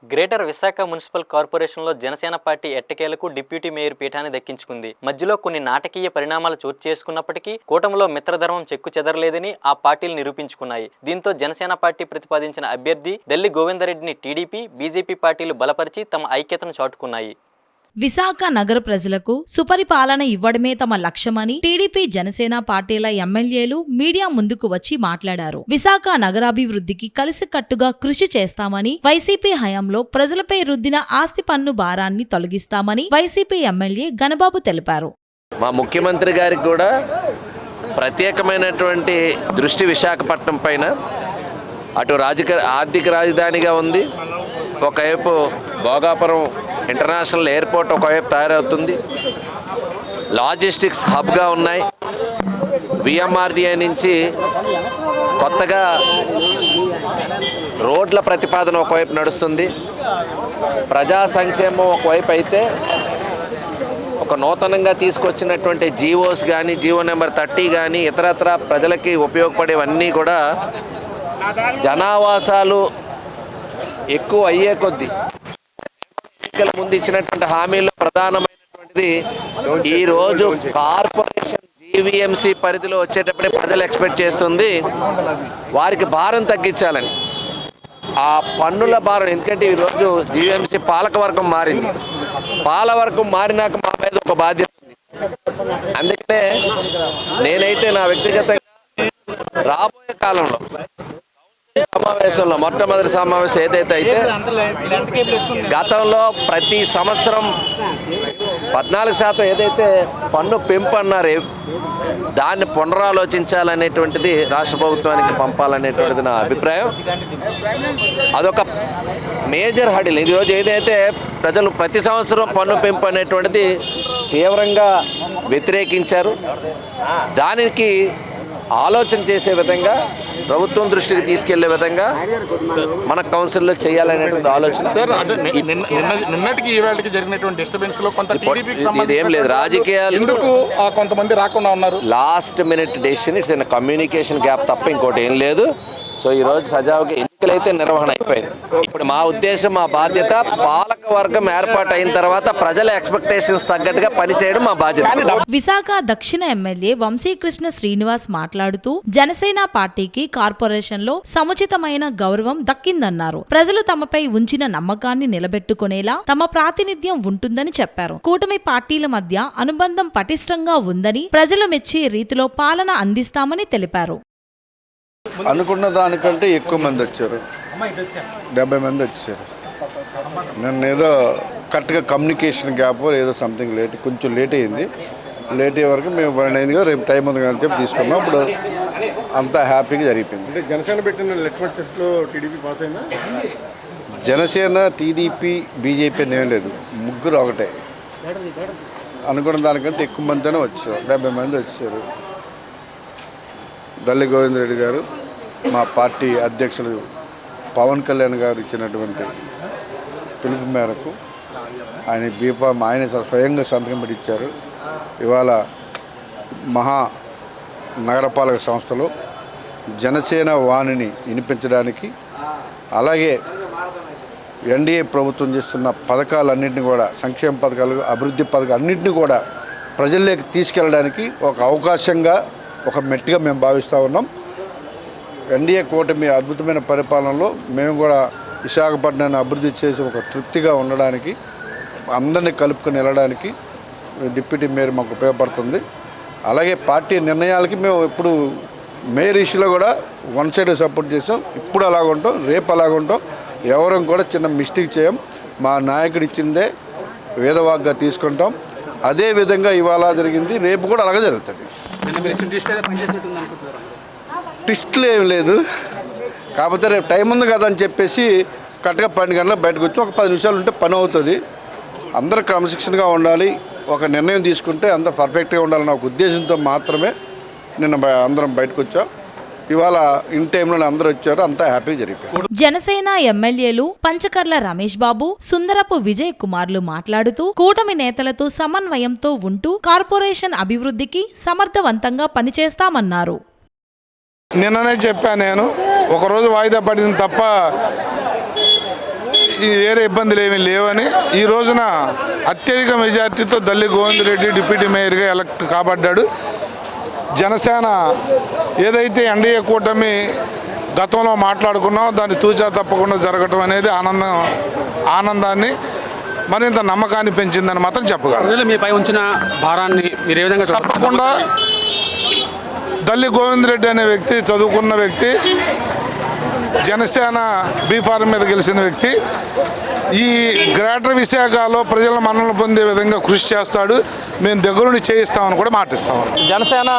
Greater Visakha municipal కార్పొరేషన్లో Janasena party ఎట్టకేలకు deputy mayor పీఠాన్ని దక్కించుకుంది. మధ్యలో కొన్ని నాటకీయ పరిణామాలు చోటు చేసుకున్నప్పటికీ కూటమిలో మిత్రధర్మం చెక్కు చెదరలేదని ఆ పార్టీలు నిరూపించుకున్నాయి. దీంతో జనసేన పార్టీ ప్రతిపాదించిన అభ్యర్థి దెల్లి గోవిందరెడ్డిని టీడీపీ, బీజేపీ పార్టీలు బలపరిచి తమ ఐక్యతను చాటుకున్నాయి. విశాఖ నగర ప్రజలకు సుపరిపాలన ఇవ్వడమే తమ లక్ష్యమని టీడీపీ, జనసేన పార్టీల ఎమ్మెల్యేలు మీడియా ముందుకు వచ్చి మాట్లాడారు. విశాఖ నగరాభివృద్ధికి కలిసికట్టుగా కృషి చేస్తామని, వైసీపీ హయాంలో ప్రజలపై రుద్దిన ఆస్తి పన్ను భారాన్ని తొలగిస్తామని వైసీపీ ఎమ్మెల్యే గణబాబు తెలిపారు. మా ముఖ్యమంత్రి గారికి కూడా ప్రత్యేకమైనటువంటి దృష్టి విశాఖపట్నం పైన. అటు ఆర్థిక రాజధానిగా ఉంది, ఒకవైపు భోగాపురం ఇంటర్నేషనల్ ఎయిర్పోర్ట్ ఒకవైపు తయారవుతుంది, లాజిస్టిక్స్ హబ్గా ఉన్నాయి. విఎంఆర్డీఏ నుంచి కొత్తగా రోడ్ల ప్రతిపాదన ఒకవైపు నడుస్తుంది. ప్రజా సంక్షేమం ఒకవైపు అయితే, ఒక నూతనంగా తీసుకొచ్చినటువంటి జీవోస్ కానీ, జీవో నెంబర్ 30 కానీ, ఇతరత్ర ప్రజలకి ఉపయోగపడేవన్నీ కూడా జనావాసాలు ఎక్కువ అయ్యే కొద్దీ ఎన్నికల ముందు ఇచ్చినటువంటి హామీల్లో ప్రధానమైనటువంటిది ఈరోజు కార్పొరేషన్ జీవీఎంసీ పరిధిలో వచ్చేటప్పుడే ప్రజలు ఎక్స్పెక్ట్ చేస్తుంది వారికి భారం తగ్గించాలని. ఆ పన్నుల భారం, ఎందుకంటే ఈరోజు జీవీఎంసీ పాలకవర్గం మారింది. పాలవర్గం మారినాక మా మీద ఒక బాధ్యత ఉంది. అందుకనే నేనైతే నా వ్యక్తిగతంగా రాబోయే కాలంలో సమావేశంలో మొట్టమొదటి సమావేశం ఏదైతే అయితే గతంలో ప్రతి సంవత్సరం 14% ఏదైతే పన్ను పెంపు అన్నారో దాన్ని పునరాలోచించాలనేటువంటిది రాష్ట్ర ప్రభుత్వానికి పంపాలనేటువంటిది నా అభిప్రాయం. అదొక మేజర్ హడిల్. ఈరోజు ఏదైతే ప్రజలు ప్రతి సంవత్సరం పన్ను పెంపు అనేటువంటిది తీవ్రంగా వ్యతిరేకించారు, దానికి ఆలోచన చేసే విధంగా, ప్రభుత్వం దృష్టికి తీసుకెళ్లే విధంగా మన కౌన్సిల్లో చేయాలనేటువంటి ఆలోచన. నిన్నటికి ఈవేళకి జరిగినటువంటి డిస్టర్బెన్స్ లో కొంత ఇదేం లేదు, రాజకీయాలు ఎందుకు కొంతమంది రాకుండా ఉన్నారు. Last minute decision, it's in communication gap తప్ప ఇంకోటి ఏం లేదు. సో ఈరోజు సజావుగా ఎన్నికలైతే నిర్వహణ అయిపోయింది. ఇప్పుడు మా ఉద్దేశం, మా బాధ్యత పాలక వర్గం ఏర్పాటు అయిన తర్వాత ప్రజల ఎక్స్పెక్టేషన్స్ తగ్గట్టుగా పనిచేయడం మా బాధ్యత. విశాఖ దక్షిణ ఎమ్మెల్యే వంశీకృష్ణ శ్రీనివాస్ మాట్లాడుతూ జనసేన పార్టీకి కార్పొరేషన్లో సముచితమైన గౌరవం దక్కిందన్నారు. ప్రజలు తమపై ఉంచిన నమ్మకాన్ని నిలబెట్టుకునేలా తమ ప్రాతినిధ్యం ఉంటుందని చెప్పారు. కూటమి పార్టీల మధ్య అనుబంధం పటిష్టంగా ఉందని, ప్రజలు మెచ్చే రీతిలో పాలన అందిస్తామని తెలిపారు. అనుకున్న దానికంటే ఎక్కువ మంది వచ్చారు, 70 మంది వచ్చారు. నన్ను ఏదో కరెక్ట్గా కమ్యూనికేషన్ గ్యాప్ ఏదో సంథింగ్ కొంచెం లేట్ అయింది. లేట్ అయ్యే వరకు మేము 12 అయింది కదా, రేపు టైం ఉంది కానీ చెప్పి తీసుకున్నాం. ఇప్పుడు అంతా హ్యాపీగా జరిగిపోయింది. అంటే జనసేన పెట్టిన లెట్మట్ టెస్ట్లో టీడీపీ పాస్ అయిందా? జనసేన, టీడీపీ, బీజేపీ ఏం లేదు, ముగ్గురు ఒకటే. అనుకున్న దానికంటే ఎక్కువ మందినే వచ్చారు, 70 మంది వచ్చారు. దల్లి గోవిందరెడ్డి గారు, మా పార్టీ అధ్యక్షులు పవన్ కళ్యాణ్ గారు ఇచ్చినటువంటి పిలుపు మేరకు ఆయన స్వయంగా సంతకం పెట్టి ఇచ్చారు. ఇవాళ మహా నగరపాలక సంస్థలో జనసేన వాణిని వినిపించడానికి, అలాగే ఎన్డీఏ ప్రభుత్వం చేస్తున్న పథకాలన్నింటినీ కూడా, సంక్షేమ పథకాలు, అభివృద్ధి పథకాలు అన్నింటినీ కూడా ప్రజల్లోకి తీసుకెళ్ళడానికి ఒక అవకాశంగా, ఒక మెట్టుగా మేము భావిస్తూ ఉన్నాం. ఎన్డీఏ కూటమి అద్భుతమైన పరిపాలనలో మేము కూడా విశాఖపట్నాన్ని అభివృద్ధి చేసి ఒక తృప్తిగా ఉండడానికి, అందరినీ కలుపుకొని వెళ్ళడానికి డిప్యూటీ మేయర్ మాకు ఉపయోగపడుతుంది. అలాగే పార్టీ నిర్ణయాలకి మేము ఇప్పుడు మేయర్ ఇష్యూలో కూడా వన్ సైడ్ సపోర్ట్ చేసాం. ఇప్పుడు అలాగుంటాం, రేపు అలాగుంటాం. ఎవరం కూడా చిన్న మిస్టేక్ చేయం. మా నాయకుడు ఇచ్చిందే వేదవాగ్గా తీసుకుంటాం. అదే విధంగా ఇవాళ జరిగింది, రేపు కూడా అలాగే జరుగుతుంది. ట్విస్ట్లు ఏం లేదు, కాకపోతే రేపు టైం ఉంది కదా అని చెప్పేసి కరెక్ట్గా 12 గంటలకు బయటకు వచ్చి ఒక 10 నిమిషాలు ఉంటే పని అవుతుంది. అందరూ క్రమశిక్షణగా ఉండాలి, ఒక నిర్ణయం తీసుకుంటే అందరూ పర్ఫెక్ట్గా ఉండాలన్న ఒక ఉద్దేశంతో మాత్రమే నిన్న అందరం బయటకు వచ్చాం. ఇవాళ ఇన్ టైంలో అందరూ వచ్చారు, అంతా హ్యాపీగా జరిగిపోయింది. జనసేన ఎమ్మెల్యేలు పంచకర్ల రమేష్ బాబు, సుందరపు విజయ్ కుమార్లు మాట్లాడుతూ కూటమి నేతలతో సమన్వయంతో ఉంటూ కార్పొరేషన్ అభివృద్ధికి సమర్థవంతంగా పనిచేస్తామన్నారు. నిన్ననే చెప్పాను, నేను ఒకరోజు వాయిదా పడింది తప్ప వేరే ఇబ్బందులు ఏమీ లేవని ఈ రోజున అత్యధిక మెజార్టీతో దల్లి గోవింద్ రెడ్డి డిప్యూటీ మేయర్గా ఎలక్ట్ కాబడ్డాడు. జనసేన ఏదైతే ఎన్డీఏ కూటమి గతంలో మాట్లాడుకున్నాం దాన్ని తూచా తప్పకుండా జరగటం అనేది ఆనందాన్ని మరింత నమ్మకాన్ని పెంచిందని మాత్రం చెప్పగలను. మీపై ఉంచిన భారాన్ని మీరు ఏ విధంగా తప్పకుండా దల్లి గోవింద్ రెడ్డి అనే వ్యక్తి చదువుకున్న వ్యక్తి, జనసేన బీఫారం మీద గెలిచిన వ్యక్తి, ఈ గ్రేటర్ విశాఖలో ప్రజల మన్ననలు పొందే విధంగా కృషి చేస్తాడు. మేము దగ్గరుండి చేయిస్తామని కూడా మాటిస్తామని. జనసేన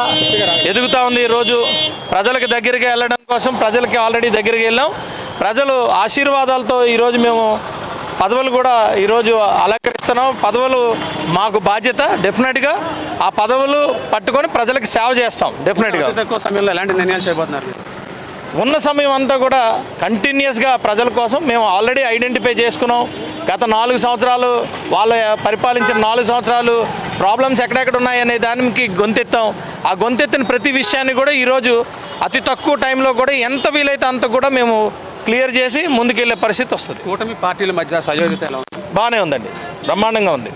ఎదుగుతూ ఉంది. ఈరోజు ప్రజలకు దగ్గరికి వెళ్ళడం కోసం ప్రజలకి ఆల్రెడీ దగ్గరికి వెళ్ళాం. ప్రజలు ఆశీర్వాదాలతో ఈరోజు మేము పదవులు కూడా ఈరోజు అలంకరిస్తున్నాం. పదవులు మాకు బాధ్యత. డెఫినెట్గా ఆ పదవులు పట్టుకొని ప్రజలకు సేవ చేస్తాం. డెఫినెట్గా తక్కువ సమయంలో ఎలాంటి నిర్ణయాలు చేయబోతున్నారు? ఉన్న సమయం అంతా కూడా కంటిన్యూస్గా ప్రజల కోసం మేము ఆల్రెడీ ఐడెంటిఫై చేసుకున్నాం. గత 4 సంవత్సరాలు వాళ్ళ పరిపాలించిన 4 సంవత్సరాలు ప్రాబ్లమ్స్ ఎక్కడెక్కడ ఉన్నాయనే దానికి గొంతెత్తాం. ఆ గొంతెత్తిన ప్రతి విషయాన్ని కూడా ఈరోజు అతి తక్కువ టైంలో కూడా ఎంత వీలైతే అంత కూడా మేము క్లియర్ చేసి ముందుకెళ్ళే పరిస్థితి వస్తుంది. కూటమి పార్టీల మధ్య సయోధ్యత ఎలా ఉంది? బాగానే ఉందండి, బ్రహ్మాండంగా ఉంది.